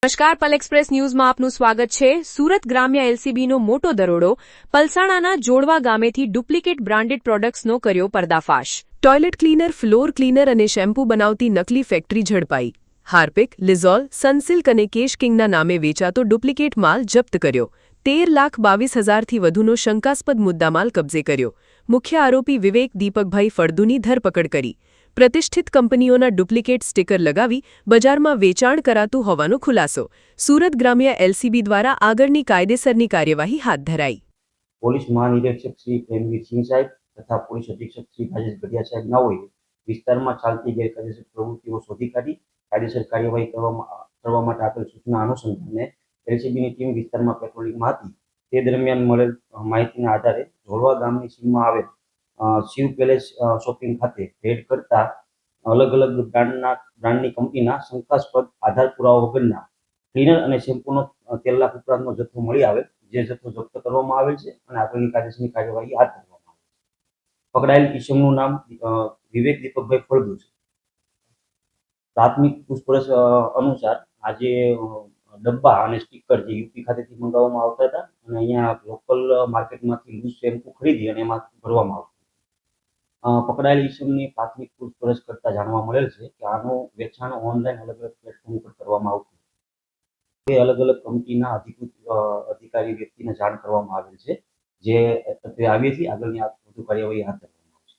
નમસ્કાર, પલ એક્સપ્રેસ ન્યૂઝમાં આપનું સ્વાગત છે। સુરત ગ્રામ્ય એલસીબીનો મોટો દરોડો, પલસાણાના જોડવા ગામેથી ડુપ્લિકેટ બ્રાન્ડેડ પ્રોડક્ટ્સનો કર્યો પર્દાફાશ। ટોયલેટ ક્લીનર, ફ્લોર ક્લીનર અને શેમ્પૂ બનાવતી નકલી ફેક્ટરી ઝડપાઈ। હાર્પિક, લિઝોલ, સનસિલ્ક અને કેશ કિંગના નામે વેચાતો ડુપ્લિકેટ માલ જપ્ત કર્યો। 13,22,000થી વધુનો શંકાસ્પદ મુદ્દામાલ કબજે કર્યો। મુખ્ય આરોપી વિવેક દીપકભાઈ ફળદુની ધરપકડ કરી। પ્રતિષ્ઠિત કંપનીઓના ડુપ્લિકેટ સ્ટીકર લગાવી બજારમાં વેચાણ કરાતું હોવાનો ખુલાસો। સુરત ગ્રામ્ય એલસીબી દ્વારા આગળની કાયદેસરની કાર્યવાહી હાથ ધરાઈ। પોલીસ મહાનિરીક્ષક શ્રી પ્રેમવીર સિંહ સાહેબ તથા પોલીસ અધિક્ષક શ્રી રાજેશ ગઢિયા સાહેબ નાઓએ વિસ્તારમાં ચાલતી ગેરકાયદેસર પ્રવૃત્તિઓ શોધી કાઢી કાયદેસર કાર્યવાહી કરવા માટે આપેલ સૂચના અનુસંધાને એલસીબીની ટીમ વિસ્તારમાં પેટ્રોલિંગમાં હતી। તે દરમિયાન મળેલ માહિતીના આધારે જોડવા ગામની સીમમાં આવેલ શિવ પેલેસ શોપિંગ ખાતે રેડ કરતા અલગ અલગ બ્રાન્ડની કંપનીના શંકાસ્પદ આધાર પુરાવા વગરના ક્લીનર અને શેમ્પૂનો 13 લાખ ઉપરાંતનો જથ્થો મળી આવેલ, જે જથ્થો જપ્ત કરવામાં આવેલ છે અને આગળની કાયદેસરની કાર્યવાહી હાથ ધરવામાં આવી છે। પકડાયેલ કિસમનું નામ વિવેક દીપકભાઈ ફળદુ છે। પ્રાથમિક પૂછપરછ અનુસાર આજે ડબ્બા અને સ્ટીકર જે યુપી ખાતેથી મંગાવવામાં આવતા હતા અને અહીંયા લોકલ માર્કેટમાંથી લૂઝ શેમ્પૂ ખરીદી અને એમાં ભરવામાં આવતું। પકડાયેલ ઈસમની પ્રાથમિક પૂછપરછ કરતા જાણવા મળેલ છે કે આનું વેચાણ ઓનલાઈન અલગ અલગ પ્લેટફોર્મ પર કરવામાં આવતું। તે અલગ અલગ કંપનીના અધિકારી વ્યક્તિને જાણ કરવામાં આવેલ છે, જે આવ્યેથી આગળની વધુ કાર્યવાહી હાથ ધરવામાં આવશે।